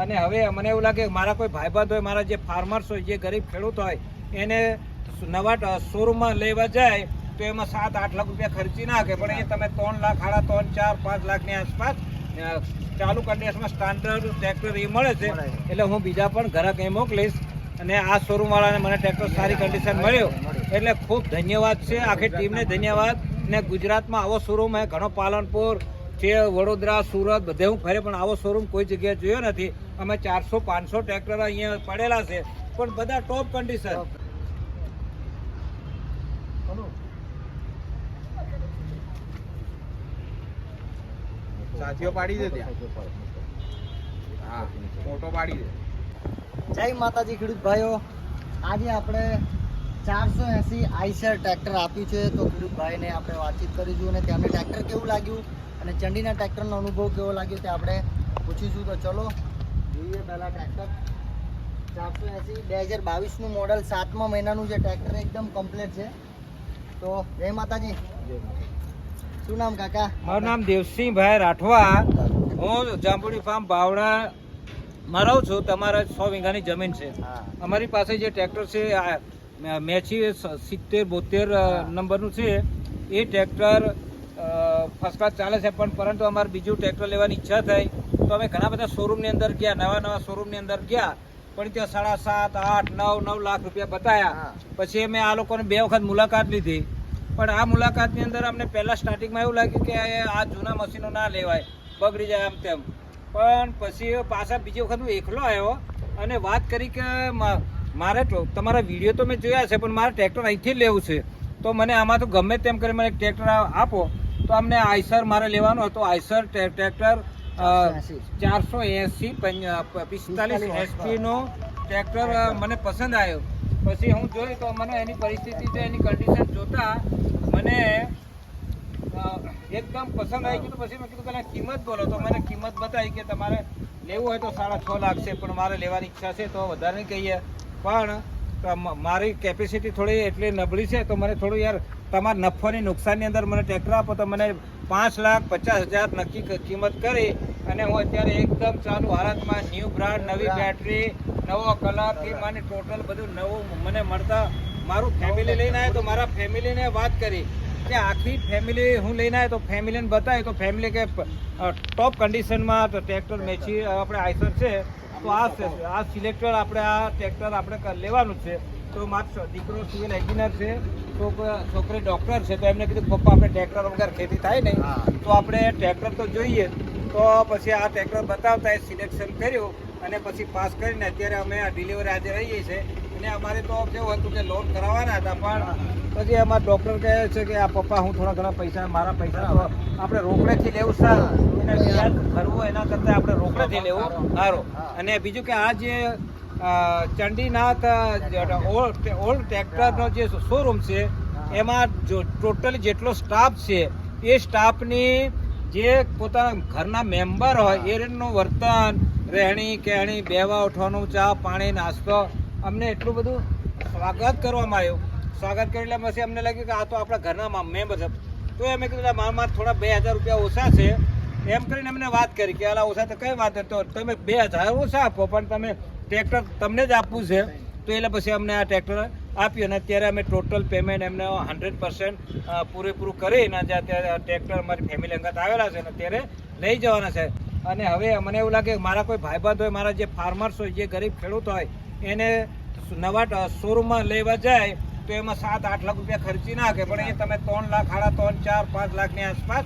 અને હવે મને એવું લાગે કે મારા કોઈ ભાઈબંધ હોય, મારા જે ફાર્મર્સ હોય, જે ગરીબ ખેડૂત હોય, એને નવા શોરૂમમાં લેવા જાય તો એમાં 7-8 લાખ રૂપિયા ખર્ચી નાખે, પણ એ તમે 3 લાખ, 3.5, 4, 5 લાખની આસપાસ ચાલુ કન્ડિશનમાં સ્ટાન્ડર્ડ ટ્રેક્ટર એ મળે છે. એટલે હું બીજા પણ ગ્રાહક અહીં મોકલીશ. અને આ શોરૂમ વાળાને મને ટ્રેક્ટર સારી કન્ડિશન મળ્યો એટલે ખૂબ ધન્યવાદ છે, આખી ટીમને ધન્યવાદ. ને ગુજરાતમાં આવો શોરૂમ ઘણો, પાલનપુર છે, વડોદરા, સુરત બધે હું ફરે, પણ આવો શોરૂમ કોઈ જગ્યાએ જોયો નથી. અમે 400-500 ટ્રેક્ટર અહીંયા પડેલા છે, પણ બધા ટોપ કન્ડિશન. સાથીઓ પાડી દે ત્યાં. હા, ફોટો પાડી દે. જય માતાજી ખેડૂત ભાઈઓ, આજે આપણે 480 આઈસર ટ્રેક્ટર આપ્યું છે. તો ખેડૂત ભાઈને આપણે વાતચીત કરીશું અને તેમને ટ્રેક્ટર કેવું લાગ્યું અને ચંડીના ટ્રેક્ટરનો અનુભવ કેવો લાગ્યો તે આપણે પૂછીશું. તો ચલો જોઈએ પહેલાં ટ્રેક્ટર. 480 2022નું મોડલ, 7મા મહિનાનું જે ટ્રેક્ટર એકદમ કમ્પ્લીટ છે. તો જય માતાજી. શું નામ કાકા? મારું નામ દેવસિંહભાઈ રાઠવા. હું જાંબુડી ફાર્મ બાવળામાં રહું છું. તમારા 100 વીઘાની જમીન છે. અમારી પાસે જે ટ્રેક્ટર છે મેચી 70-72 નંબરનું છે. એ ટ્રેક્ટર ફર્સ્ટ ક્લાસ ચાલે છે, પણ પરંતુ અમારે બીજું ટ્રેક્ટર લેવાની ઈચ્છા થઈ તો અમે ઘણા બધા શોરૂમની અંદર ગયા, નવા શોરૂમની અંદર ગયા, પણ ત્યાં 7.5, 8, 9 લાખ રૂપિયા બતાવ્યા. પછી અમે આ લોકોને 2 વખત મુલાકાત લીધી, પણ આ મુલાકાતની અંદર અમને પહેલાં સ્ટાર્ટિંગમાં એવું લાગ્યું કે આ જૂના મશીનો ના લેવાય, બગડી જાય આમ તેમ. પણ પછી પાછા બીજી વખત હું એકલો આવ્યો અને વાત કરી કે મારે તમારા વિડીયો તો મેં જોયા છે, પણ મારે ટ્રેક્ટર અહીંથી જ લેવું છે. તો મને આમાં તો ગમે તેમ કરી મને એક ટ્રેક્ટર આપો. તો અમને આઈસર મારે લેવાનો હતો. આઈસર ટ્રેક્ટર 480-45 HP-નો ટ્રેક્ટર મને પસંદ આવ્યો. પછી હું જોઈ તો મને એની પરિસ્થિતિ છે, એની કન્ડિશન જોતા મને એકદમ પસંદ આવી ગયું. પછી મેં કીધું પહેલાં કિંમત બોલો. તો મને કિંમત બતાવી કે તમારે લેવું હોય તો 6.5 લાખ છે, પણ મારે લેવાની ઈચ્છા છે તો વધારે નહીં કહીએ. પણ મારી કેપેસિટી થોડી એટલી નબળી છે, તો મને થોડું યાર તમારા નફોની નુકસાનની અંદર મને ટ્રેક્ટર આપો. તો મને 5,50,000 નક્કી કિંમત કરી અને હું અત્યારે એકદમ ચાલુ હાલતમાં ન્યૂ બ્રાન્ડ, નવી બેટરી, નવો કલરથી મને ટોટલ બધું નવું મને મળતા મારું ફેમિલી લઈને આવ્યો. તો મારા ફેમિલીને વાત કરી કે આખી ફેમિલી હું લઈને આવ્યો, તો ફેમિલીને બતાવી તો ફેમિલી કે ટોપ કન્ડિશનમાં ટ્રેક્ટર મેચી આપણે આઈસર છે. તો આ સિલેક્ટર આપણે આ ટ્રેક્ટર આપણે લેવાનું છે. તો મારો દીકરો સિવિલ એન્જિનિયર છે, છોકરી ડૉક્ટર છે. તો એમને કીધું પપ્પા આપણે ટ્રેક્ટર વગર ખેતી થાય નહીં, તો આપણે ટ્રેક્ટર તો જોઈએ. તો પછી આ ટ્રેક્ટર બતાવતા એ સિલેક્શન કર્યું અને પછી પાસ કરીને અત્યારે અમે આ ડિલિવરી આજે રહીએ છીએ. અને અમારે તો કેવું હતું કે લોન કરાવવાના હતા, પણ પછી અમારા ડૉક્ટર કહે છે કે આ પપ્પા હું થોડા ઘણા પૈસા, મારા પૈસા તો આપણે રોકડેથી લેવું સારું, અને વ્યાજ ભરવું એના કરતાં આપણે રોકડેથી લેવું સારું. અને બીજું કે આ જે ચંડીનાથ ઓલ્ડ ટ્રેક્ટરનો જે શોરૂમ છે એમાં ટોટલી જેટલો સ્ટાફ છે એ સ્ટાફની જે પોતાના ઘરના મેમ્બર હોય એનું વર્તન, રહેણી કહેણી, બેવા ઉઠવાનું, ચા પાણી, નાસ્તો, અમને એટલું બધું સ્વાગત કરવામાં આવ્યું. સ્વાગત કરી એટલે પછી અમને લાગ્યું કે આ તો આપણા ઘરના મેમ્બર છે. તો અમે કીધું મારા થોડા 2,000 રૂપિયા ઓછા છે એમ કરીને અમને વાત કરી કે આલા ઓછા તો કઈ વાત તો તમે 2,000 ઓછા આપો, પણ તમે ટ્રેક્ટર તમને જ આપવું છે. તો એટલે પછી અમને આ ટ્રેક્ટર આપ્યું અને અત્યારે અમે ટોટલ પેમેન્ટ એમને 100% પૂરેપૂરું કરીને અત્યારે ટ્રેક્ટર અમારી ફેમિલી અંગત આવેલા છે અને અત્યારે લઈ જવાના છે. અને હવે મને એવું લાગે કે મારા કોઈ ભાઈબંધ હોય, મારા જે ફાર્મર્સ હોય, જે ગરીબ ખેડૂત હોય, એને નવા શોરૂમમાં લેવા જાય તો એમાં 7-8 લાખ રૂપિયા ખર્ચી નાખે, પણ એ તમે 3 લાખ, 3.5, 4, 5 લાખની આસપાસ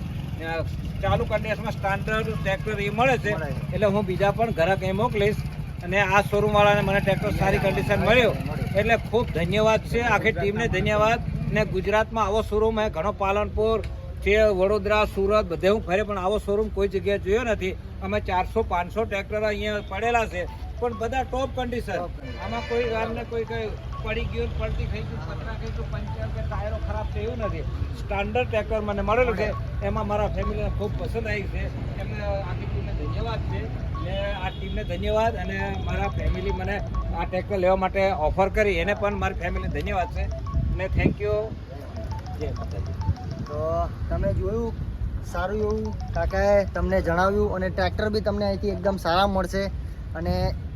ચાલુ કન્ડિશનમાં સ્ટાન્ડર્ડ ટ્રેક્ટર એ મળે છે. એટલે હું બીજા પણ ગ્રાહક અહીં મોકલીશ. અને આ શોરૂમ વાળાને મને ટ્રેક્ટર સારી કન્ડિશન મળ્યો એટલે ખૂબ ધન્યવાદ છે, આખી ટીમને ધન્યવાદ. ને ગુજરાતમાં આવો શોરૂમ ઘણો, પાલનપુર છે, વડોદરા, સુરત બધે હું ફરે, પણ આવો શોરૂમ કોઈ જગ્યાએ જોયો નથી. અમે 400-500 ટ્રેક્ટર અહીંયા પડેલા છે, પણ બધા ટોપ કન્ડિશન. આમાં કોઈ ગામને કોઈ કઈ પડી ગયું, પડતી થઈ ગયું, પતરા થઈ ગયું, પંચર કે ટાયરો ખરાબ છે એવું નથી. સ્ટાન્ડર્ડ ટ્રેક્ટર મને મળેલું છે, એમાં મારા ફેમિલીને ખૂબ પસંદ આવી છે. એમને આખી ટીમને ધન્યવાદ છે. ને આ ટીમને ધન્યવાદ. અને મારા ફેમિલી મને આ ટ્રેક્ટર લેવા માટે ઓફર કરી એને પણ મારી ફેમિલીને ધન્યવાદ છે. ને થેન્ક યુ. જય માતાજી. તો તમે જોયું, સારું એવું કાકાએ તમને જણાવ્યું અને ટ્રેક્ટર બી તમને અહીંથી એકદમ સારા મળશે. અને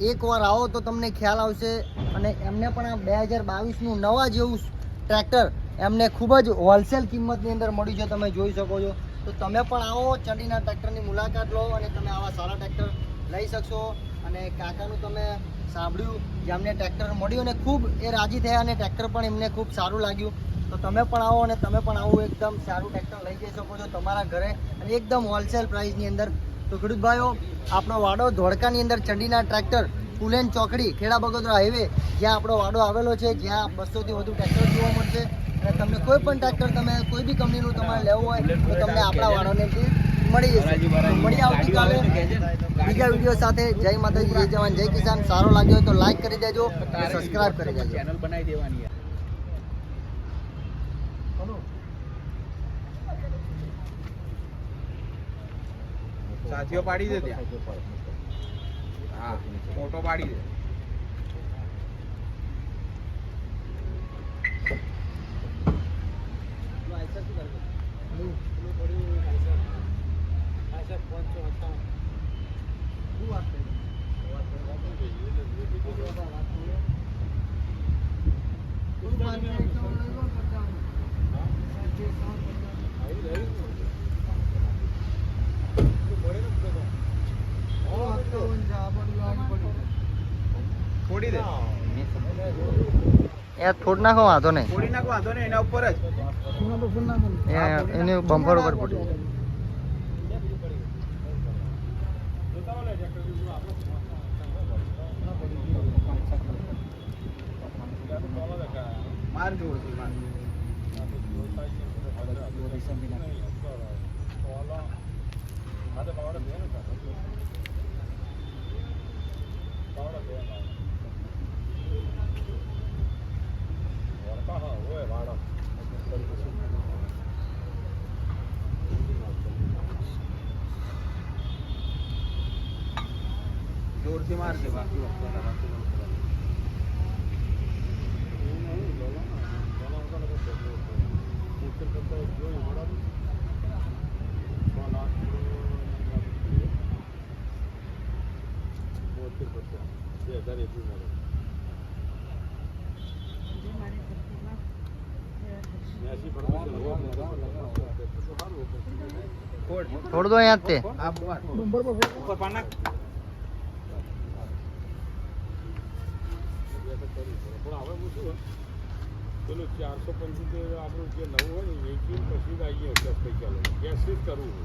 એકવાર આવો તો તમને ખ્યાલ આવશે. અને એમને પણ આ 2022નું નવા જેવું ટ્રેક્ટર એમને ખૂબ જ હોલસેલ કિંમતની અંદર મળ્યું છે, તમે જોઈ શકો છો. તો તમે પણ આવો, ચંડીના ટ્રેક્ટરની મુલાકાત લો અને તમે આવા સારા ટ્રેક્ટર લઈ શકશો. અને કાકાનું તમે સાંભળ્યું, જેમને ટ્રેક્ટર મળ્યું અને ખૂબ એ રાજી થયા અને ટ્રેક્ટર પણ એમને ખૂબ સારું લાગ્યું. તો તમે પણ આવો અને તમે પણ આવું એકદમ સારું ટ્રેક્ટર લઈ જઈ શકો છો તમારા ઘરે અને એકદમ હોલસેલ પ્રાઇસની અંદર. તો ખેડૂત ભાઈઓ, આપણો વાડો ધોળકાની અંદર ચંડીના ટ્રેક્ટર, પુલેન ચોકડી, ખેડા બગોદરા હાઈવે, જ્યાં આપણો વાડો આવેલો છે, જ્યાં 200થી વધુ ટ્રેક્ટર જોવા મળશે. અને તમને કોઈ પણ ટ્રેક્ટર તમે કોઈ બી કંપનીનું તમારે લેવું હોય તો તમને આપણા વાડોને મળી જશે. મળી આવતીકાલે બીજા વિડીયો સાથે. જય માતાજી, જય જવાન, જય કિસાન. સારો લાગ્યો હોય તો લાઈક કરી દેજો અને સબસ્ક્રાઇબ કરી દેજો. ચેનલ બનાવી દેવાની યાર. સાથીઓ પાડી દે ત્યાં. હા, ફોટો પાડી દે. ફોડી દે. એ થોડ નાખો, વાંધો નહીં. ફોડી નાખો, વાંધો નહીં, એના ઉપર જ. એને બમ્પર ઉપર પડી. માર જોરથી માર. જોરથી માર દે બાકી થોડ દો અહીંયા જ તે. આ ઉપર ઉપર પાના પેલું 475 આપણું જે નવું હોય ને વેચીને પછી જ આવીએ 10 પૈસા લઈને ગેસ જ કરવું.